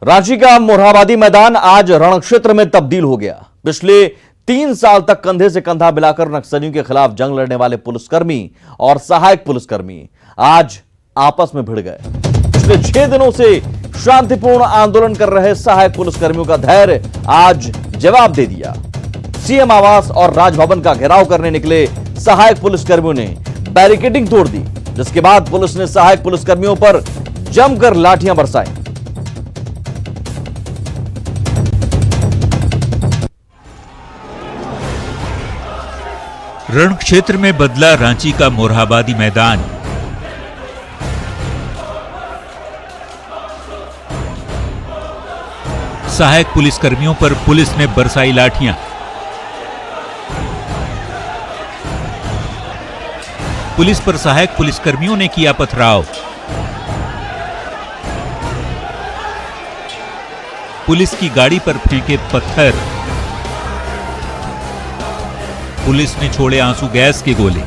रांची का मोरहाबादी मैदान आज रणक्षेत्र में तब्दील हो गया। पिछले 3 साल तक कंधे से कंधा मिलाकर नक्सलियों के खिलाफ जंग लड़ने वाले पुलिसकर्मी और सहायक पुलिसकर्मी आज आपस में भिड़ गए। पिछले 6 दिनों से शांतिपूर्ण आंदोलन कर रहे सहायक पुलिसकर्मियों का धैर्य आज जवाब दे दिया। सीएम आवास और राजभवन का घेराव करने निकले सहायक पुलिसकर्मियों ने बैरिकेडिंग तोड़ दी, जिसके बाद पुलिस ने सहायक पुलिसकर्मियों पर जमकर लाठियां बरसाई। रण क्षेत्र में बदला रांची का मोरहाबादी मैदान। सहायक पुलिसकर्मियों पर पुलिस ने बरसाई लाठियां। पुलिस पर सहायक पुलिसकर्मियों ने किया पथराव। पुलिस की गाड़ी पर फेंके पत्थर। पुलिस ने छोड़े आंसू गैस के गोले।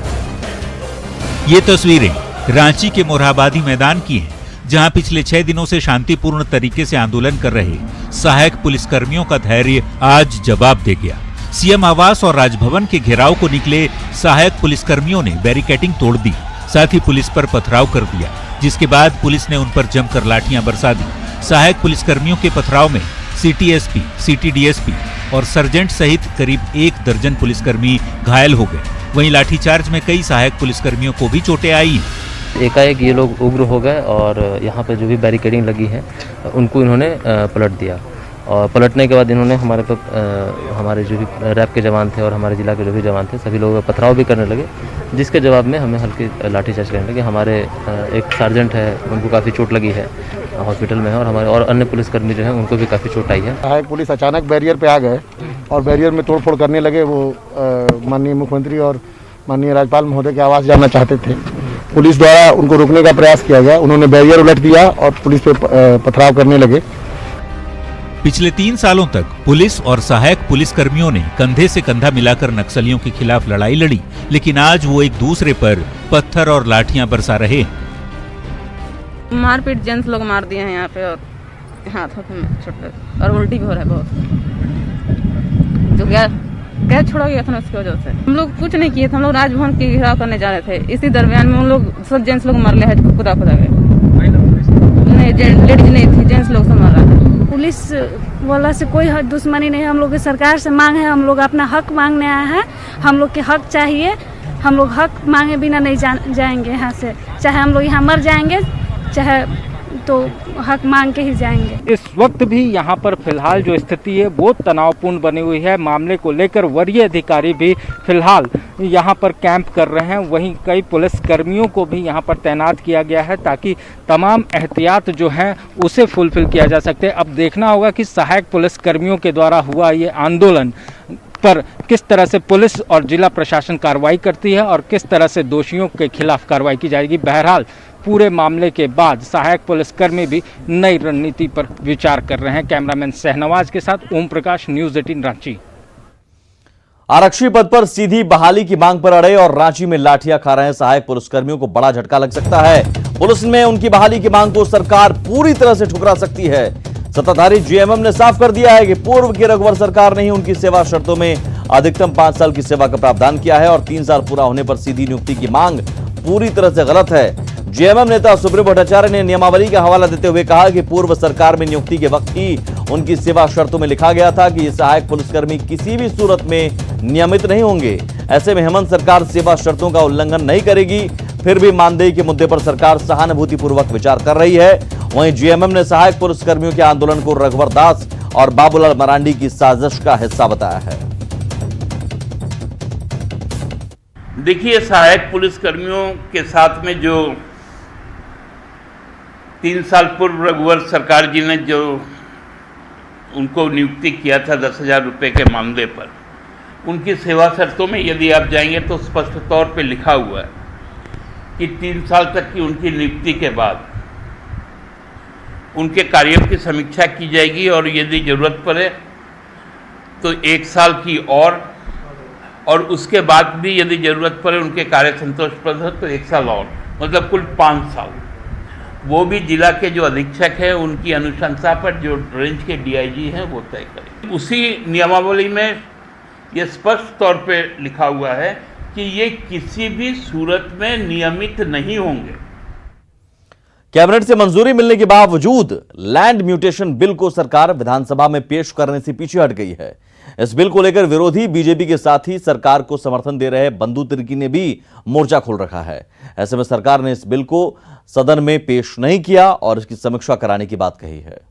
ये तस्वीरें रांची के मोरहाबादी मैदान की हैं, जहां पिछले 6 दिनों से शांतिपूर्ण तरीके से आंदोलन कर रहे सहायक पुलिसकर्मियों का धैर्य आज जवाब दे गया। सीएम आवास और राजभवन के घेराव को निकले सहायक पुलिसकर्मियों ने बैरिकेडिंग तोड़ दी, साथ ही पुलिस पर पथराव कर दिया, जिसके बाद पुलिस ने उन पर जमकर लाठियां बरसा दी। सहायक पुलिसकर्मियों के पथराव में सिटी एसपी, सिटी डीएसपी और सर्जेंट सहित करीब 1 दर्जन पुलिसकर्मी घायल हो गए। वहीं लाठीचार्ज में कई सहायक पुलिसकर्मियों को भी चोटें आई हैं। एकाएक ये लोग उग्र हो गए और यहाँ पे जो भी बैरिकेडिंग लगी है उनको इन्होंने पलट दिया, और पलटने के बाद इन्होंने हमारे जो भी रैप के जवान थे और हमारे जिला के जो भी जवान थे सभी लोग पथराव भी करने लगे, जिसके जवाब में हमें हल्की लाठीचार्ज करने लगे। हमारे एक सार्जेंट है, उनको काफ़ी चोट लगी है, हॉस्पिटल में है, और हमारे और अन्य पुलिसकर्मी जो हैं उनको भी काफ़ी चोट आई है। सहायक पुलिस अचानक बैरियर पे आ गए और बैरियर में तोड़फोड़ करने लगे। वो माननीय मुख्यमंत्री और माननीय राज्यपाल महोदय के आवास जाना चाहते थे। पुलिस द्वारा उनको रोकने का प्रयास किया गया, उन्होंने बैरियर उलट दिया और पुलिस पे पथराव करने लगे। पिछले 3 सालों तक पुलिस और सहायक पुलिसकर्मियों ने कंधे से कंधा मिलाकर नक्सलियों के खिलाफ लड़ाई लड़ी, लेकिन आज वो एक दूसरे पर पत्थर और लाठियां बरसा रहे हैं। मारपीट जेंट्स लोग मार दिए हैं यहाँ पे, और हाथों में छोटे, और उल्टी भी हो रहा है बहुत। जो गैस छोड़ा गया था ना, उसकी वजह से हम लोग कुछ नहीं किए थे। हम लोग राजभवन के घेराव करने जा रहे थे, इसी दरमियान में उन लोग सब जेंट्स लोग मर ले है, खुदा के नहीं, लेडीज नहीं थी, जेंट्स लोग सब मर रहा है। पुलिस वाला से कोई दुश्मनी नहीं है। हम लोग की सरकार से मांग है, हम लोग अपना हक मांगने आए हैं। हम लोग के हक चाहिए, हम लोग हक मांगे बिना नहीं जाएंगे यहाँ से। चाहे हम लोग यहाँ मर जाएंगे, चाहे तो हक मांग के ही जाएंगे। इस वक्त भी यहाँ पर फिलहाल जो स्थिति है वो तनावपूर्ण बनी हुई है। मामले को लेकर वरीय अधिकारी भी फिलहाल यहाँ पर कैंप कर रहे हैं। वहीं कई पुलिस कर्मियों को भी यहाँ पर तैनात किया गया है, ताकि तमाम एहतियात जो हैं उसे फुलफिल किया जा सकते। अब देखना होगा कि सहायक पुलिस कर्मियों के द्वारा हुआ ये आंदोलन पर किस तरह से पुलिस और जिला प्रशासन कार्रवाई करती है और किस तरह से दोषियों के खिलाफ कार्रवाई की जाएगी। बहरहाल पूरे मामले के बाद सहायक पुलिसकर्मी भी नई रणनीति पर विचार कर रहे हैं। कैमरामैन शहनवाज के साथ ओम प्रकाश, न्यूज़ 18 रांची। आरक्षी पद पर सीधी बहाली की मांग पर अड़े और रांची में लाठियां खा रहे सहायक पुलिसकर्मियों को बड़ा झटका लग सकता है। पुलिस में उनकी बहाली की मांग को सरकार पूरी तरह से ठुकरा सकती है। सत्ताधारी जीएमएम ने साफ कर दिया है कि पूर्व की रघुवर सरकार ने ही उनकी सेवा शर्तों में अधिकतम 5 साल की सेवा का प्रावधान किया है और 3 साल पूरा होने पर सीधी नियुक्ति की मांग पूरी तरह से गलत है। जीएमएम नेता सुब्रत भट्टाचार्य ने नियमावली का हवाला देते हुए कहा कि पूर्व सरकार में नियुक्ति के वक्त ही उनकी सेवा शर्तों में लिखा गया था कि ये सहायक पुलिसकर्मी किसी भी सूरत में नियमित नहीं होंगे। ऐसे में हेमंत सरकार सेवा शर्तों का उल्लंघन नहीं करेगी। फिर भी मानदेय के मुद्दे पर सरकार सहानुभूतिपूर्वक विचार कर रही है। वहीं जीएमएम ने सहायक पुलिसकर्मियों के आंदोलन को रघुवर दास और बाबूलाल मरांडी की साजिश का हिस्सा बताया है। देखिए, सहायक पुलिसकर्मियों के साथ में जो 3 साल पूर्व रघुवर सरकार जी ने जो उनको नियुक्ति किया था 10,000 रुपये के मामले पर, उनकी सेवा शर्तों में यदि आप जाएंगे तो स्पष्ट तौर पे लिखा हुआ है कि 3 साल तक की उनकी नियुक्ति के बाद उनके कार्यों की समीक्षा की जाएगी और यदि जरूरत पड़े तो 1 साल की और उसके बाद भी यदि जरूरत पड़े उनके कार्य संतोषप्रद हो तो 1 साल और, मतलब कुल 5 साल। वो भी जिला के जो अधीक्षक है उनकी अनुशंसा पर जो रेंज के डीआईजी हैं वो तय करें। उसी नियमावली में ये स्पष्ट तौर पे लिखा हुआ है कि ये किसी भी सूरत में नियमित नहीं होंगे। कैबिनेट से मंजूरी मिलने के बावजूद लैंड म्यूटेशन बिल को सरकार विधानसभा में पेश करने से पीछे हट गई है। इस बिल को लेकर विरोधी बीजेपी के साथ ही सरकार को समर्थन दे रहे बंधु तिर्की ने भी मोर्चा खोल रखा है। ऐसे में सरकार ने इस बिल को सदन में पेश नहीं किया और इसकी समीक्षा कराने की बात कही है।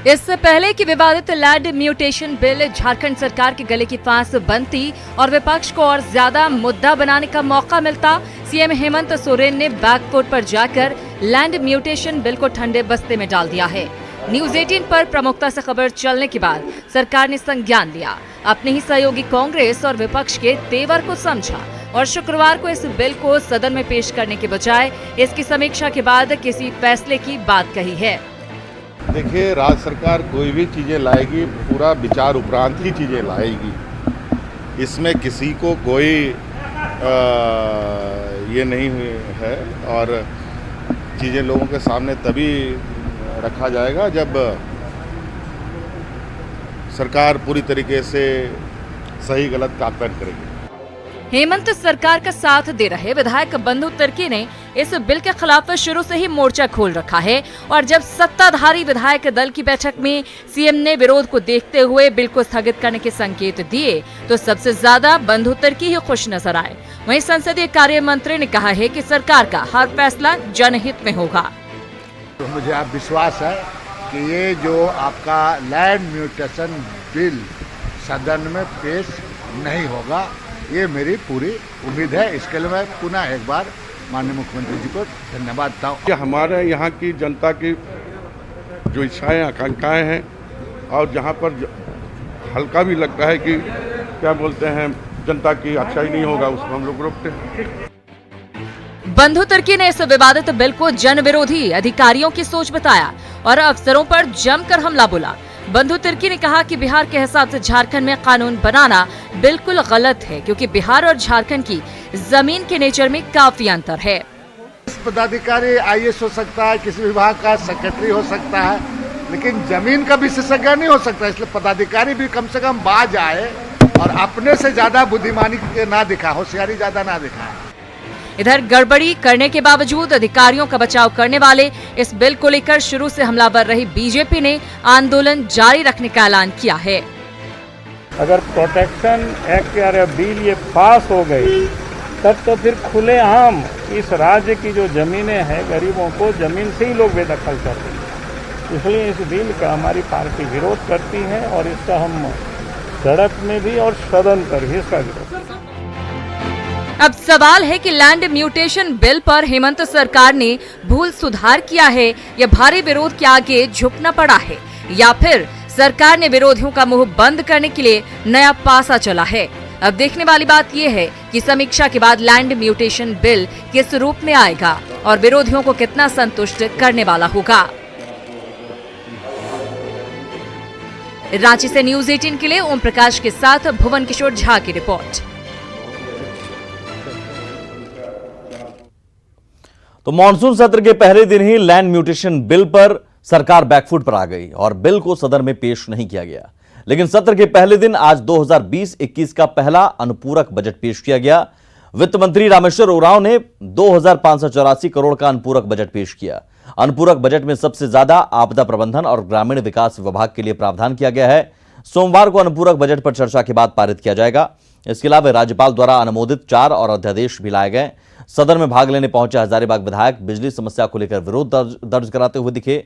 इससे पहले कि विवादित लैंड म्यूटेशन बिल झारखंड सरकार के गले की फांस बनती और विपक्ष को और ज्यादा मुद्दा बनाने का मौका मिलता, सीएम हेमंत सोरेन ने बैकफुट पर जाकर लैंड म्यूटेशन बिल को ठंडे बस्ते में डाल दिया है। न्यूज 18 पर प्रमुखता से खबर चलने के बाद सरकार ने संज्ञान लिया, अपने ही सहयोगी कांग्रेस और विपक्ष के तेवर को समझा और शुक्रवार को इस बिल को सदन में पेश करने के बजाय इसकी समीक्षा के बाद किसी फैसले की बात कही है। देखिए, राज्य सरकार कोई भी चीज़ें लाएगी पूरा विचार उपरांत ही चीज़ें लाएगी। इसमें किसी को कोई ये नहीं है और चीज़ें लोगों के सामने तभी रखा जाएगा जब सरकार पूरी तरीके से सही गलत का आकलन करेगी। हेमंत सरकार का साथ दे रहे विधायक बंधु तिर्की ने इस बिल के खिलाफ शुरू से ही मोर्चा खोल रखा है और जब सत्ताधारी विधायक दल की बैठक में सीएम ने विरोध को देखते हुए बिल को स्थगित करने के संकेत दिए तो सबसे ज्यादा बंधु तिर्की ही खुश नजर आए। वहीं संसदीय कार्य मंत्री ने कहा है कि सरकार का हर फैसला जनहित में होगा। तो मुझे आप विश्वास है कि ये जो आपका लैंड म्यूटेशन बिल सदन में पेश नहीं होगा, ये मेरी पूरी उम्मीद है। इसके लिए मैं पुनः एक बार माननीय मुख्यमंत्री जी को धन्यवाद देता हूँ। हमारे यहाँ की जनता की जो इच्छाएं आकांक्षाएं हैं और जहाँ पर हल्का भी लगता है कि क्या बोलते हैं जनता की अच्छाई नहीं होगा, उसको हम लोग रोकते हैं। बंधु तिर्की ने इस विवादित बिल को जन विरोधी अधिकारियों की सोच बताया और अफसरों पर जमकर हमला बोला। बंधु तिर्की ने कहा कि बिहार के हिसाब से झारखंड में कानून बनाना बिल्कुल गलत है क्योंकि बिहार और झारखंड की जमीन के नेचर में काफी अंतर है। पदाधिकारी आईएएस हो सकता है, किसी विभाग का सेक्रेटरी हो सकता है, लेकिन जमीन का विशेषज्ञ नहीं हो सकता। इसलिए पदाधिकारी भी कम से कम बाज आए और अपने से ज्यादा बुद्धिमानी ना दिखाए, होशियारी ज्यादा ना दिखाए। इधर गड़बड़ी करने के बावजूद अधिकारियों का बचाव करने वाले इस बिल को लेकर शुरू से हमलावर रही बीजेपी ने आंदोलन जारी रखने का ऐलान किया है। अगर प्रोटेक्शन एक्ट या बिल ये पास हो गई तब तो फिर खुलेआम इस राज्य की जो जमीनें हैं गरीबों को जमीन से ही लोग बेदखल कर रहे हैं। इसलिए इस बिल का हमारी पार्टी विरोध करती है और इसका हम सड़क में भी और सदन पर भी इसका विरोध करते हैं। अब सवाल है कि लैंड म्यूटेशन बिल पर हेमंत सरकार ने भूल सुधार किया है या भारी विरोध के आगे झुकना पड़ा है या फिर सरकार ने विरोधियों का मुंह बंद करने के लिए नया पासा चला है। अब देखने वाली बात यह है कि समीक्षा के बाद लैंड म्यूटेशन बिल किस रूप में आएगा और विरोधियों को कितना संतुष्ट करने वाला होगा। रांची से न्यूज 18 के लिए ओम प्रकाश के साथ भुवन किशोर झा की रिपोर्ट। तो मॉनसून सत्र के पहले दिन ही लैंड म्यूटेशन बिल पर सरकार बैकफुट पर आ गई और बिल को सदन में पेश नहीं किया गया। लेकिन सत्र के पहले दिन आज 2020-21 का पहला अनुपूरक बजट पेश किया गया। वित्त मंत्री रामेश्वर उरांव ने 2584 करोड़ का अनुपूरक बजट पेश किया। अनुपूरक बजट में सबसे ज्यादा आपदा प्रबंधन और ग्रामीण विकास विभाग के लिए प्रावधान किया गया है। सोमवार को अनुपूरक बजट पर चर्चा के बाद पारित किया जाएगा। इसके अलावा राज्यपाल द्वारा अनुमोदित 4 और अध्यादेश भी लाए गए। सदन में भाग लेने पहुंचे हजारीबाग विधायक बिजली समस्या को लेकर विरोध दर्ज कराते हुए दिखे।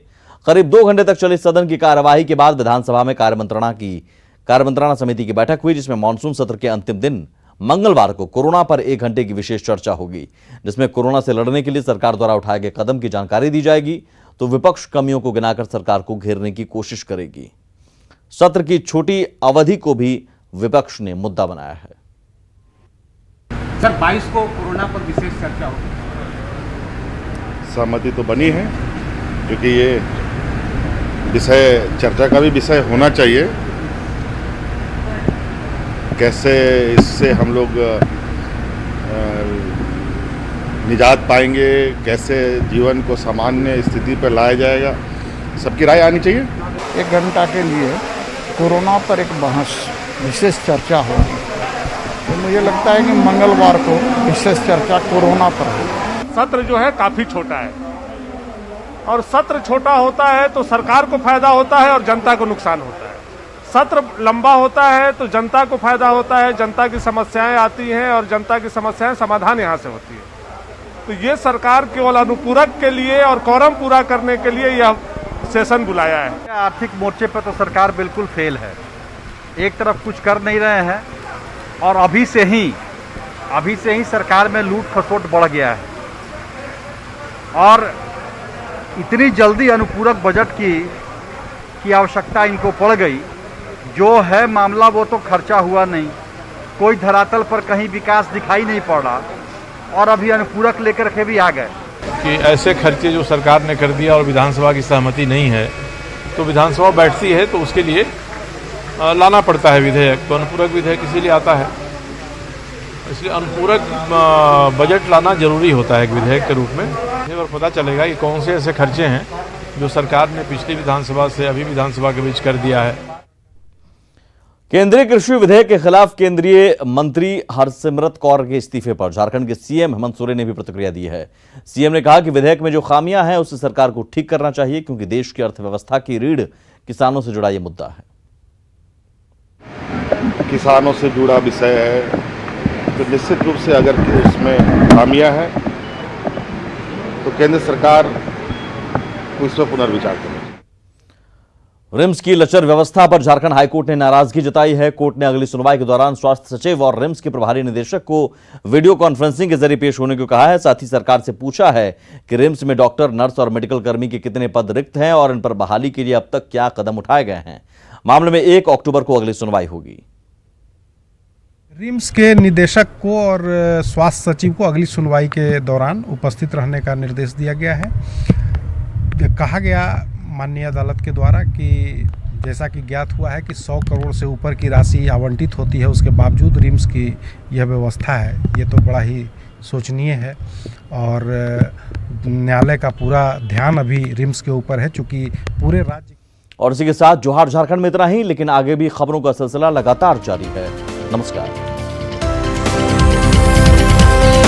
करीब 2 घंटे तक चली सदन की कार्यवाही के बाद विधानसभा में कार्यमंत्रणा समिति की बैठक हुई, जिसमें मानसून सत्र के अंतिम दिन मंगलवार को कोरोना पर 1 घंटे की विशेष चर्चा होगी, जिसमें कोरोना से लड़ने के लिए सरकार द्वारा उठाए गए कदम की जानकारी दी जाएगी। तो विपक्ष कमियों को गिनाकर सरकार को घेरने की कोशिश करेगी। सत्र की छोटी अवधि को भी विपक्ष ने मुद्दा बनाया है। सर 22 को कोरोना पर विशेष चर्चा होगी। सहमति तो बनी है क्योंकि ये विषय चर्चा का भी विषय होना चाहिए। कैसे इससे हम लोग निजात पाएंगे, कैसे जीवन को सामान्य स्थिति पर लाया जाएगा, सबकी राय आनी चाहिए। 1 घंटा के लिए कोरोना पर एक बहस विशेष चर्चा होगी, तो मुझे लगता है कि मंगलवार को विशेष चर्चा कोरोना पर होगी। सत्र जो है काफी छोटा है और सत्र छोटा होता है तो सरकार को फायदा होता है और जनता को नुकसान होता है। सत्र लंबा होता है तो जनता को फायदा होता है, जनता की समस्याएं आती हैं और जनता की समस्याएं समाधान यहाँ से होती है। तो ये सरकार केवल अनुपूरक के लिए और कोरम पूरा करने के लिए यह सेशन बुलाया है। आर्थिक मोर्चे पर तो सरकार बिल्कुल फेल है, एक तरफ कुछ कर नहीं रहे हैं और अभी से ही सरकार में लूट खसोट बढ़ गया है और इतनी जल्दी अनुपूरक बजट की आवश्यकता इनको पड़ गई। जो है मामला वो तो खर्चा हुआ नहीं, कोई धरातल पर कहीं विकास दिखाई नहीं पड़ रहा और अभी अनुपूरक लेकर के भी आ गए कि ऐसे खर्चे जो सरकार ने कर दिया और विधानसभा की सहमति नहीं है तो विधानसभा बैठती है तो उसके लिए लाना पड़ता है विधेयक। तो अनुपूरक विधेयक इसीलिए आता है, इसलिए अनुपूरक बजट लाना जरूरी होता है एक विधेयक के रूप में। और पता चलेगा कि कौन से ऐसे खर्चे हैं जो सरकार ने पिछली विधानसभा से अभी विधानसभा के बीच कर दिया है। केंद्रीय कृषि विधेयक के खिलाफ केंद्रीय मंत्री हरसिमरत कौर के इस्तीफे पर झारखंड के सीएम हेमंत सोरेन ने भी प्रतिक्रिया दी है। सीएम ने कहा कि विधेयक में जो खामियां हैं उसे सरकार को ठीक करना चाहिए, क्योंकि देश की अर्थव्यवस्था की रीढ़ किसानों से जुड़ा यह मुद्दा है। किसानों से जुड़ा विषय है तो निश्चित रूप से अगर उसमें खामियां हैं तो केंद्र सरकार को इस पर पुनर्विचार करेगी। रिम्स की लचर व्यवस्था पर झारखंड हाईकोर्ट ने नाराजगी जताई है। कोर्ट ने अगली सुनवाई के दौरान स्वास्थ्य सचिव और रिम्स के प्रभारी निदेशक को वीडियो कॉन्फ्रेंसिंग के जरिए पेश होने को कहा है। साथ ही सरकार से पूछा है कि रिम्स में डॉक्टर, नर्स और मेडिकल कर्मी के कितने पद रिक्त हैं और इन पर बहाली के लिए अब तक क्या कदम उठाए गए हैं। मामले में 1 अक्टूबर को अगली सुनवाई होगी। रिम्स के निदेशक को और स्वास्थ्य सचिव को अगली सुनवाई के दौरान उपस्थित रहने का निर्देश दिया गया है। कहा गया माननीय अदालत के द्वारा कि जैसा कि ज्ञात हुआ है कि 100 करोड़ से ऊपर की राशि आवंटित होती है, उसके बावजूद रिम्स की यह व्यवस्था है, ये तो बड़ा ही शोचनीय है और न्यायालय का पूरा ध्यान अभी रिम्स के ऊपर है, चूँकि पूरे राज्य। और इसी के साथ जोहार झारखंड में इतना ही, लेकिन आगे भी खबरों का सिलसिला लगातार जारी है। नमस्कार।